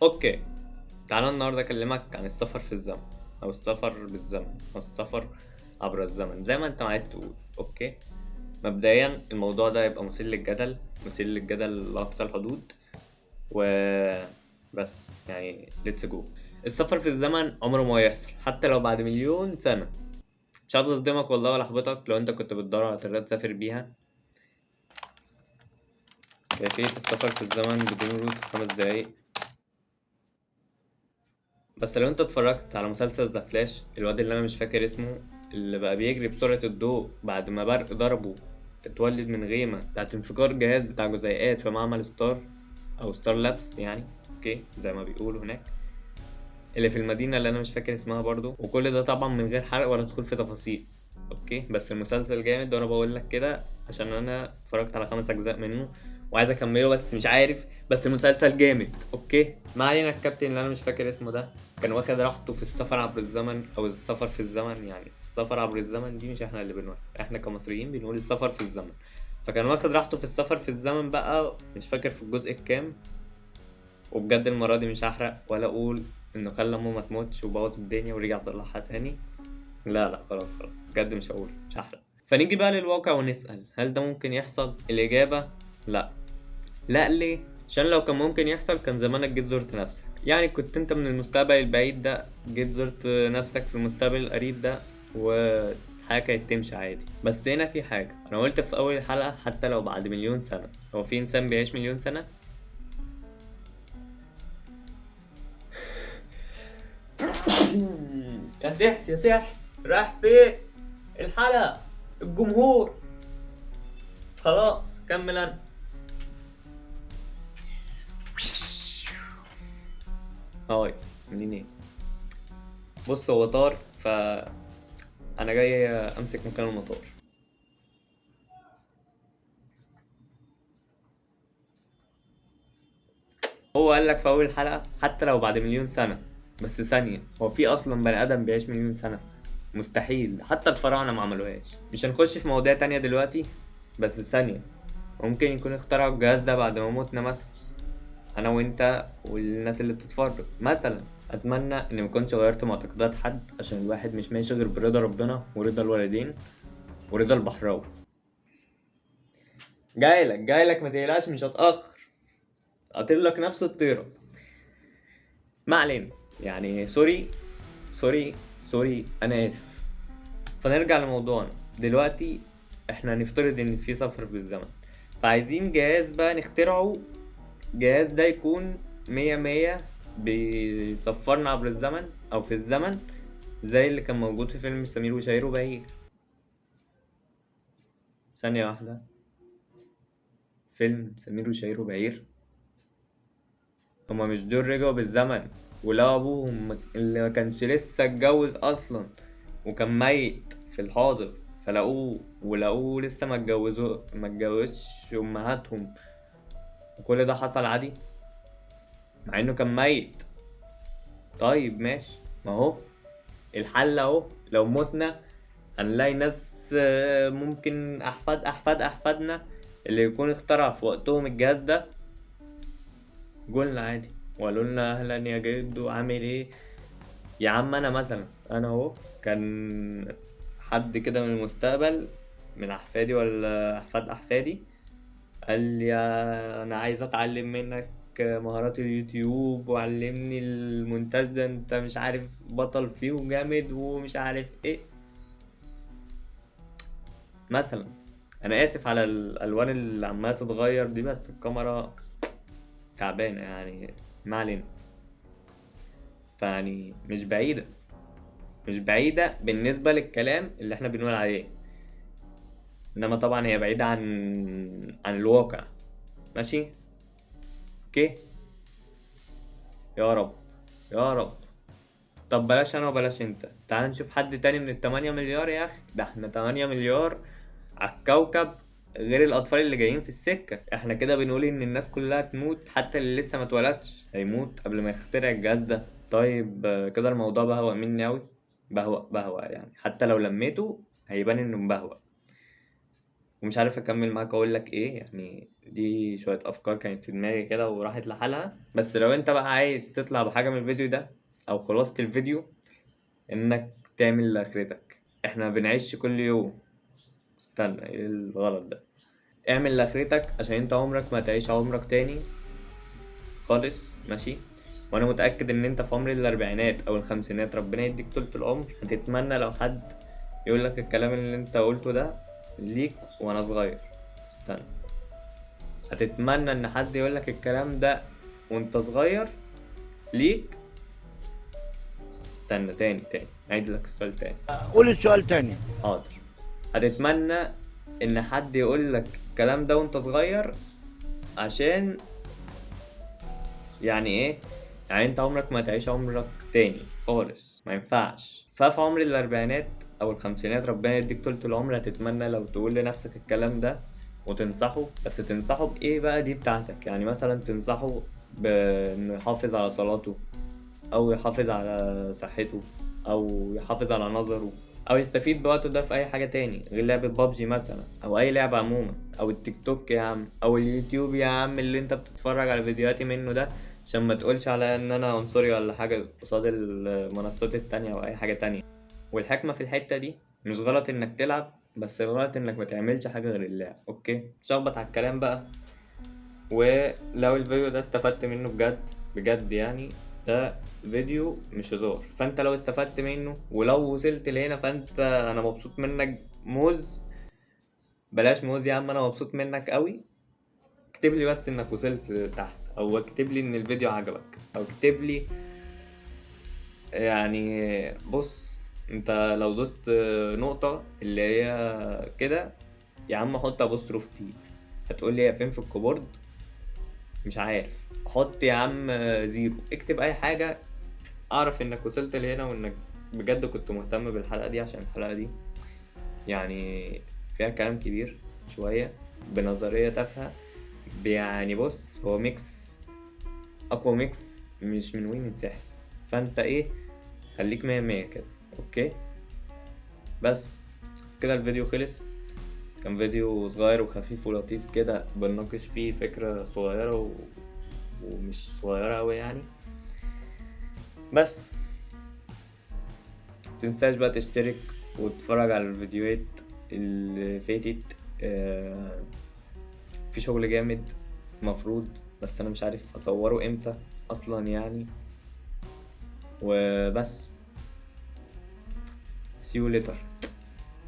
اوكي، تعالى النهارده اكلمك عن السفر في الزمن، او السفر بالزمن، او السفر عبر الزمن، زي ما انت عايز تقول. اوكي، مبدئيا الموضوع ده يبقى مثير للجدل لاقصى الحدود، وبس يعني ليتس جو. السفر في الزمن عمره ما يحصل حتى لو بعد مليون سنة. مش عايز اصدمك والله ولا احبطك لو انت كنت بتدور على طريقة تسافر بيها. كيفية السفر في الزمن بدون روت في 5 دقايق. بس لو انت اتفرجت على مسلسل ذا فلاش، الواد اللي انا مش فاكر اسمه، اللي بقى بيجري بسرعة الضوء بعد ما برق ضربه، اتولد من غيمة بتاعت انفجار جهاز بتاع جزيئات في معمل ستار او ستار لابس يعني، اوكي زي ما بيقولوا هناك، اللي في المدينة اللي انا مش فاكر اسمها برضو. وكل ده طبعا من غير حرق ولا دخول في تفاصيل. اوكي، بس المسلسل جامد وانا بقول لك كده عشان انا اتفرجت على 5 اجزاء منه وعايز اكمله بس مش عارف. بس المسلسل جامد. اوكي، ما علينا. الكابتن اللي انا مش فاكر اسمه ده كان واخد راحته في السفر عبر الزمن او السفر في الزمن، يعني السفر عبر الزمن دي مش احنا اللي بنقول، احنا كمصريين بنقول السفر في الزمن. فكان واخد راحته في السفر في الزمن بقى، مش فاكر في الجزء الكام. وبجد المرة دي مش هحرق ولا اقول انه خلى امه ما تموتش وبوظ الدنيا ورجع صلحها تاني. لا لا، خلاص خلاص، بجد مش هقول، مش هحرق. فنيجي بقى للواقع ونسأل، هل ده ممكن يحصل؟ الإجابة لا. لا ليه؟ عشان لو كان ممكن يحصل كان زمانك جيت زرت نفسك، يعني كنت انت من المستقبل البعيد ده جيت زرت نفسك في المستقبل القريب ده، وحاجة كانت تمشي عادي. بس هنا في حاجة، أنا قلت في أول الحلقة حتى لو بعد مليون سنة. هو في إنسان بيعيش مليون سنة؟ يا سحس يا سحس، رايح فين؟ الحلقة، الجمهور. خلاص كمل أنا. هاي، منين ايه؟ بص، هو طار انا جاي امسك مكان المطار. هو قال لك في اول الحلقة حتى لو بعد مليون سنة. بس ثانية، هو في اصلا بني ادم بيعيش مليون سنة؟ مستحيل، حتى الفراعنة ما عملوهاش. مش هنخش في مواضيع تانية دلوقتي. بس ثانية، ممكن يكون اخترعوا الجهاز ده بعد ما موتنا مثلا، انا وانت والناس اللي بتتفرج مثلا. اتمنى اني مكنش غيرت معتقدات حد، عشان الواحد مش ماشي غير برضا ربنا ورضا الوالدين ورضا البحراوي. جايلك ما تقلقش، مش هتأخر. اطير نفس الطيرة. ما علينا، يعني سوري انا اسف. فنرجع لموضوعنا دلوقتي. احنا هنفترض ان في سفر بالزمن، فعايزين جهاز بقى نخترعه. جهاز ده يكون 100 بيسفرنا عبر الزمن او في الزمن، زي اللي كان موجود في فيلم سمير وشهير وبهير. ثانية واحدة، فيلم سمير وشهير وبهير؟ هما مش دول رجعوا بالزمن ولقوا ابوهم اللي ما كانش لسه اتجوز اصلا وكان ميت في الحاضر، ولقوه لسه ما اتجوزش امهاتهم، وكل ده حصل عادي مع انه كان ميت؟ طيب ماشي، ما هو الحل اهو. لو متنا هنلاقي ناس، ممكن احفادنا اللي يكون اخترع في وقتهم الجهاز ده جولنا عادي وقالوا لنا اهلا يا جدو عامل ايه. يا عم انا مثلا، انا اهو كان حد كده من المستقبل، من احفادي ولا احفادي، قال لي انا عايز اتعلم منك مهارات اليوتيوب وعلمني المونتاج ده، انت مش عارف بطل فيه وجامد ومش عارف ايه مثلا. انا اسف على الالوان اللي عماله تتغير دي، بس الكاميرا تعبانه يعني. ما علينا. فيعني مش بعيدة بالنسبة للكلام اللي احنا بنقول عليه، انما طبعا هي بعيدة عن الواقع. ماشي، اوكي. يا رب، يا رب. طب بلاش انا وبلاش انت، تعال نشوف حد تاني من ال8 مليار. يا اخي ده احنا 8 مليار على الكوكب، غير الاطفال اللي جايين في السكة. احنا كده بنقول ان الناس كلها تموت، حتى اللي لسه ما اتولدش هيموت قبل ما يخترع الجهاز ده. طيب كده الموضوع بهوأ مني اوي. بهوأ يعني، حتى لو لميته هيبان انه مبهوأ. ومش عارف اكمل معاك اقول لك ايه. يعني دي شويه افكار كانت في دماغي كده وراحت لحالها. بس لو انت بقى عايز تطلع بحاجه من الفيديو ده او خلاصه الفيديو، انك تعمل اللي اخرتك. احنا بنعيش كل يوم. استنى، ايه الغلط ده؟ اعمل لاخرتك عشان انت عمرك ما تعيش عمرك تاني خالص، ماشي؟ وانا متأكد ان انت في عمر الاربعينات او الخمسينات ربنا يديك طولة العمر هتتمنى لو حد يقول لك الكلام اللي انت قلته ده ليك وانا صغير. استنى، هتتمنى ان حد يقول لك الكلام ده وانت صغير ليك. استنى، تاني عيد لك السؤال تاني. قول السؤال تاني. حاضر. هتتمنى ان حد يقول لك الكلام ده وانت صغير عشان يعني ايه؟ يعني انت عمرك ما تعيش عمرك تاني خالص، ما ينفعش. ففي عمر الاربعينات او الخمسينات ربنا يديك طولة العمر هتتمنى لو تقول لنفسك الكلام ده وتنصحه. بس تنصحه بايه بقى؟ دي بتاعتك. يعني مثلا تنصحه بانه يحافظ على صلاته، او يحافظ على صحته، او يحافظ على نظره، او يستفيد بوقته ده في اي حاجة تاني غير لعبة بابجي مثلا، او اي لعبة عموما، او التيك توك يا عم، او اليوتيوب يا عم اللي انت بتتفرج على فيديوهاتي منه ده. عشان ما تقولش على ان انا عنصري ولا حاجة قصاد المنصات التانية او اي حاجة تانية. والحكمة في الحتة دي، مش غلط انك تلعب، بس الغلط انك ما تعملش حاجة غير اللعب. اوكي، شخبط على الكلام بقى. ولو الفيديو ده استفدت منه بجد بجد، يعني ده فيديو مش هزار. فانت لو استفدت منه ولو وصلت لهنا فانت انا مبسوط منك موز. بلاش موز يا عم، انا مبسوط منك قوي. اكتب لي بس انك وصلت تحت، او اكتب لي ان الفيديو عجبك، او اكتب لي يعني. بص، انت لو دوست نقطة اللي هي كده يا عم حط ابوستروف تي، هتقول لي هي فين في الكيبورد؟ مش عارف. حط يا عم زيرو، اكتب اي حاجة اعرف انك وصلت لهنا وانك بجد كنت مهتم بالحلقة دي. عشان الحلقة دي يعني فيها كلام كبير شوية بنظرية تافهة. يعني بص، هو ميكس، اقوى ميكس مش من وي من سحس. فانت ايه، خليك مية مية كده. اوكي، بس كده الفيديو خلص. كان فيديو صغير وخفيف ولطيف كده بنناقش فيه فكرة صغيرة ومش صغيرة أوي يعني. بس متنساش بقى تشترك وتتفرج على الفيديوهات اللي فاتت. في شغل جامد مفروض، بس انا مش عارف اصوره امتى اصلا يعني. وبس. see you later.